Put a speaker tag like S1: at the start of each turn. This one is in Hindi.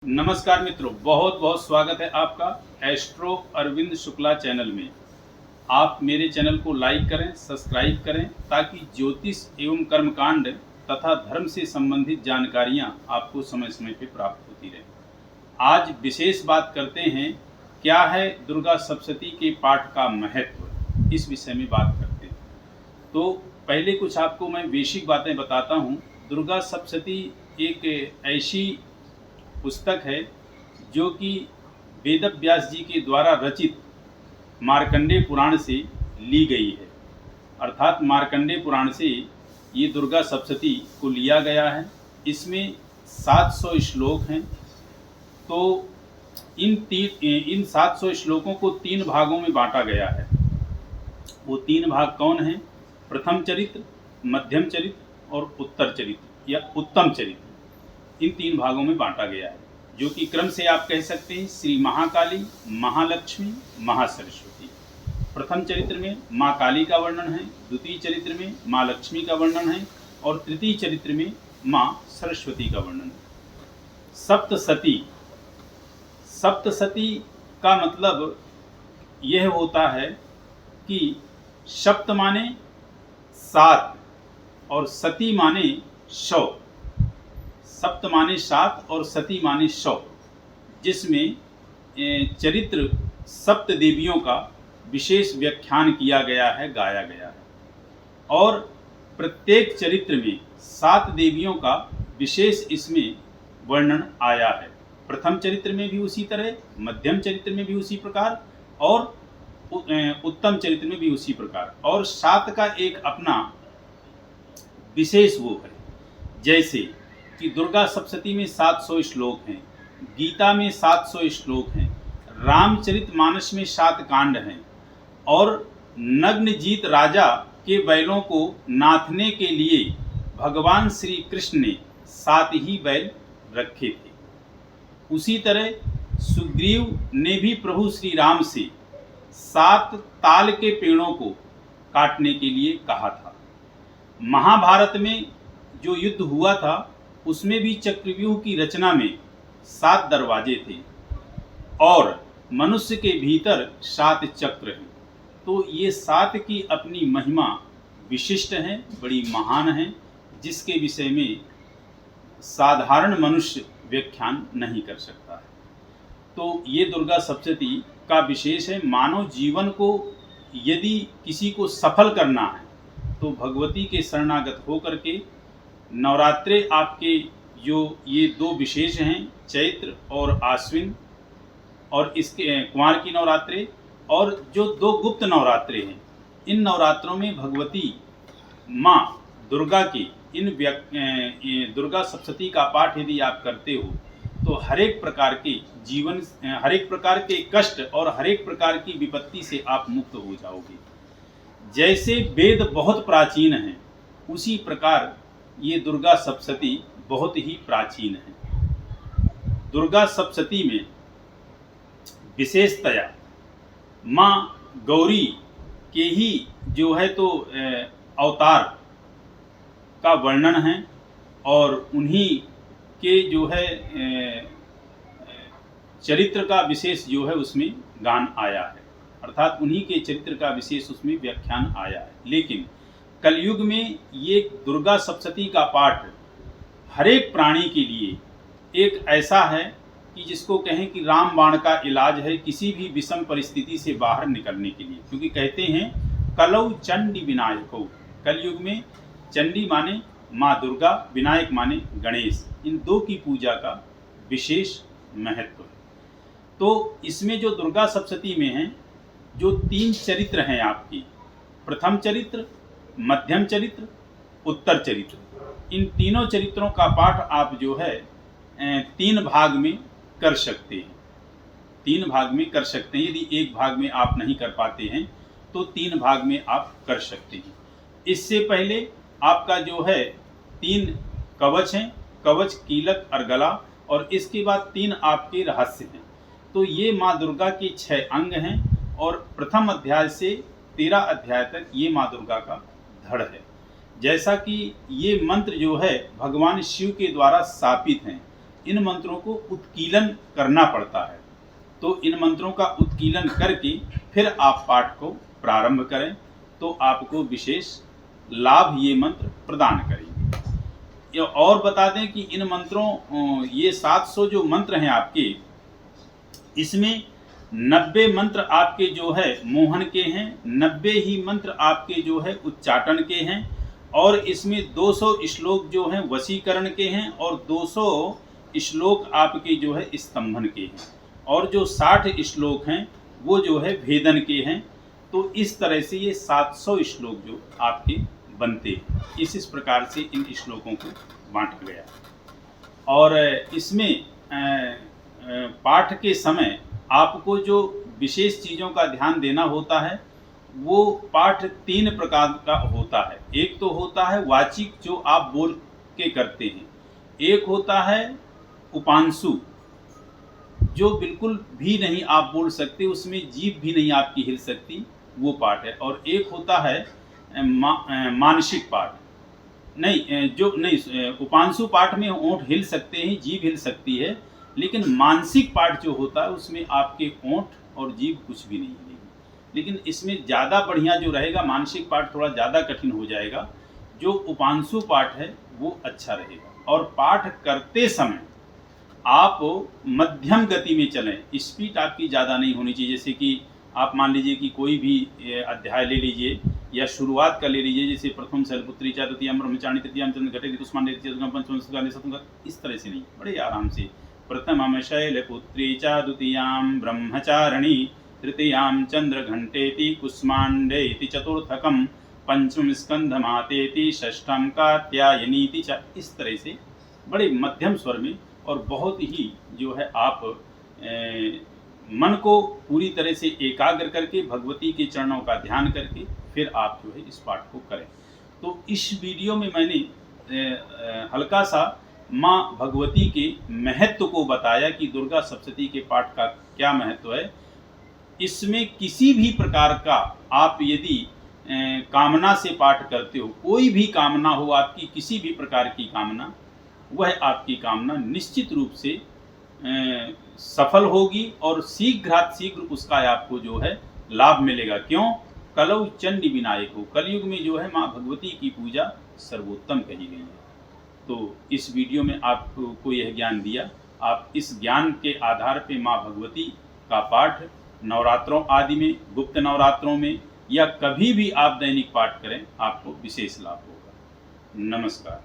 S1: नमस्कार मित्रों, बहुत बहुत स्वागत है आपका एस्ट्रो अरविंद शुक्ला चैनल में। आप मेरे चैनल को लाइक करें, सब्सक्राइब करें ताकि ज्योतिष एवं कर्मकांड तथा धर्म से संबंधित जानकारियां आपको समय समय पर प्राप्त होती रहें। आज विशेष बात करते हैं, क्या है दुर्गा सप्तशती के पाठ का महत्व, इस विषय में बात करते हैं। तो पहले कुछ आपको मैं बेसिक बातें बताता हूँ। दुर्गा सप्तशती एक ऐसी पुस्तक है जो कि वेद व्यास जी के द्वारा रचित मार्कंडेय पुराण से ली गई है। अर्थात मार्कंडेय पुराण से ये दुर्गा सप्तशती को लिया गया है। इसमें 700 श्लोक हैं। तो इन 700 श्लोकों को 3 भागों में बांटा गया है। वो 3 भाग कौन हैं? प्रथम चरित्र, मध्यम चरित्र और उत्तर चरित्र या उत्तम चरित्र। इन 3 भागों में बांटा गया है, जो कि क्रम से आप कह सकते हैं श्री महाकाली, महालक्ष्मी, महासरस्वती। प्रथम चरित्र में माँ काली का वर्णन है, द्वितीय चरित्र में माँ लक्ष्मी का वर्णन है और तृतीय चरित्र में माँ सरस्वती का वर्णन है। सप्तशती, सप्तशती का मतलब यह होता है कि सप्त माने 7 और सती माने 100। सप्त माने 7 और सती माने 100, जिसमें चरित्र सप्त देवियों का विशेष व्याख्यान किया गया है, गाया गया है। और प्रत्येक चरित्र में 7 देवियों का विशेष इसमें वर्णन आया है। प्रथम चरित्र में भी उसी तरह, मध्यम चरित्र में भी उसी प्रकार और उत्तम चरित्र में भी उसी प्रकार। और 7 का एक अपना विशेष वो है। जैसे कि दुर्गा सप्तशती में 700 श्लोक हैं, गीता में 700 श्लोक हैं, रामचरितमानस में 7 कांड हैं और नग्नजीत राजा के बैलों को नाथने के लिए भगवान श्री कृष्ण ने 7 ही बैल रखे थे। उसी तरह सुग्रीव ने भी प्रभु श्री राम से 7 ताल के पेड़ों को काटने के लिए कहा था। महाभारत में जो युद्ध हुआ था उसमें भी चक्रव्यूह की रचना में 7 दरवाजे थे और मनुष्य के भीतर 7 चक्र हैं। तो ये 7 की अपनी महिमा विशिष्ट है, बड़ी महान है, जिसके विषय में साधारण मनुष्य व्याख्यान नहीं कर सकता है। तो ये दुर्गा सप्तशती का विशेष है। मानव जीवन को यदि किसी को सफल करना है तो भगवती के शरणागत होकर के नवरात्रे आपके जो ये 2 विशेष हैं, चैत्र और आश्विन, और इसके कुंवार की नवरात्रे और जो 2 गुप्त नवरात्रे हैं, इन नवरात्रों में भगवती माँ दुर्गा की दुर्गा सप्तशती का पाठ यदि आप करते हो तो हर एक प्रकार के जीवन, हर एक प्रकार के कष्ट और हर एक प्रकार की विपत्ति से आप मुक्त हो जाओगे। जैसे वेद बहुत प्राचीन हैं, उसी प्रकार ये दुर्गा सप्तशती बहुत ही प्राचीन है। दुर्गा सप्तशती में विशेषतया माँ गौरी के ही जो है तो अवतार का वर्णन है और उन्हीं के जो है चरित्र का विशेष जो है उसमें गान आया है। अर्थात उन्हीं के चरित्र का विशेष उसमें व्याख्यान आया है। लेकिन कलयुग में ये दुर्गा सप्तशती का पाठ हर एक प्राणी के लिए एक ऐसा है कि जिसको कहें कि रामबाण का इलाज है किसी भी विषम परिस्थिति से बाहर निकलने के लिए। क्योंकि कहते हैं कलौ चंडी विनायको, कलयुग में चंडी माने माँ दुर्गा, विनायक माने गणेश, इन 2 की पूजा का विशेष महत्व है। तो इसमें जो दुर्गा सप्तशती में है, जो 3 चरित्र हैं आपकी, प्रथम चरित्र, मध्यम चरित्र, उत्तर चरित्र, इन तीनों चरित्रों का पाठ आप जो है 3 भाग में कर सकते हैं। 3 भाग में कर सकते हैं। यदि एक भाग में आप नहीं कर पाते हैं तो 3 भाग में आप कर सकते हैं। इससे पहले आपका जो है 3 कवच हैं, कवच, कीलक और गला, और इसके बाद 3 आपके रहस्य हैं। तो ये माँ दुर्गा के 6 अंग हैं और प्रथम अध्याय से 13 अध्याय तक ये माँ दुर्गा का धड़ है। जैसा कि ये मंत्र जो है भगवान शिव के द्वारा स्थापित हैं, इन मंत्रों को उत्कीलन करना पड़ता है। तो इन मंत्रों का उत्कीलन करके फिर आप पाठ को प्रारंभ करें तो आपको विशेष लाभ ये मंत्र प्रदान करेंगे। और बता दें कि इन मंत्रों ये 700 जो मंत्र हैं आपके, इसमें 90 मंत्र आपके जो है मोहन के हैं, 90 ही मंत्र आपके जो है उच्चाटन के हैं, और इसमें 200 श्लोक जो हैं वशीकरण के हैं, और 200 श्लोक आपके जो है स्तंभन के हैं, और जो 60 श्लोक हैं वो जो है भेदन के हैं। तो इस तरह से ये 700 श्लोक जो आपके बनते हैं, इस प्रकार से इन श्लोकों को बांटा गया। और इसमें पाठ के समय आपको जो विशेष चीज़ों का ध्यान देना होता है वो पाठ 3 प्रकार का होता है। एक तो होता है वाचिक, जो आप बोल के करते हैं। एक होता है उपांशु, जो बिल्कुल भी नहीं आप बोल सकते, उसमें जीभ भी नहीं आपकी हिल सकती, वो पाठ है। और एक होता है मानसिक पाठ। उपांशु पाठ में ओंठ हिल सकते हैं, जीभ हिल सकती है, लेकिन मानसिक पाठ जो होता है उसमें आपके ओंठ और जीभ कुछ भी नहीं हिलेगी। लेकिन इसमें ज़्यादा बढ़िया जो रहेगा, मानसिक पाठ थोड़ा ज़्यादा कठिन हो जाएगा, जो उपांशु पाठ है वो अच्छा रहेगा। और पाठ करते समय आप मध्यम गति में चलें, स्पीड आपकी ज़्यादा नहीं होनी चाहिए। जैसे कि आप मान लीजिए कि कोई भी अध्याय ले लीजिए या शुरुआत कर ले लीजिए, जैसे प्रथम शैलपुत्री च द्वितीयम ब्रह्मचारिणी तृतीयम चंद्र घटे ऋतुष्मान चतुर्थम पंचम सप्तम, इस तरह से नहीं, बड़े आराम से प्रथमम शैलपुत्री च द्वितीयां ब्रह्मचारिणी तृतीयां चंद्र घंटेति कुष्मांडेति चतुर्थकम पंचम स्कंधमातेति षष्ठम कात्यायनीति च, इस तरह से बड़े मध्यम स्वर में और बहुत ही जो है आप मन को पूरी तरह से एकाग्र करके भगवती के चरणों का ध्यान करके फिर आप जो है इस पाठ को करें। तो इस वीडियो में मैंने हल्का सा माँ भगवती के महत्व को बताया कि दुर्गा सप्तशती के पाठ का क्या महत्व है। इसमें किसी भी प्रकार का आप यदि कामना से पाठ करते हो, कोई भी कामना हो आपकी, किसी भी प्रकार की कामना, वह आपकी कामना निश्चित रूप से सफल होगी और शीघ्र उसका आपको जो है लाभ मिलेगा। क्यों? कलौ चंडी विनायक हो, कलयुग में जो है माँ भगवती की पूजा सर्वोत्तम कही गई है। तो इस वीडियो में आपको यह ज्ञान दिया। आप इस ज्ञान के आधार पे माँ भगवती का पाठ नवरात्रों आदि में, गुप्त नवरात्रों में या कभी भी आप दैनिक पाठ करें, आपको विशेष लाभ होगा। नमस्कार।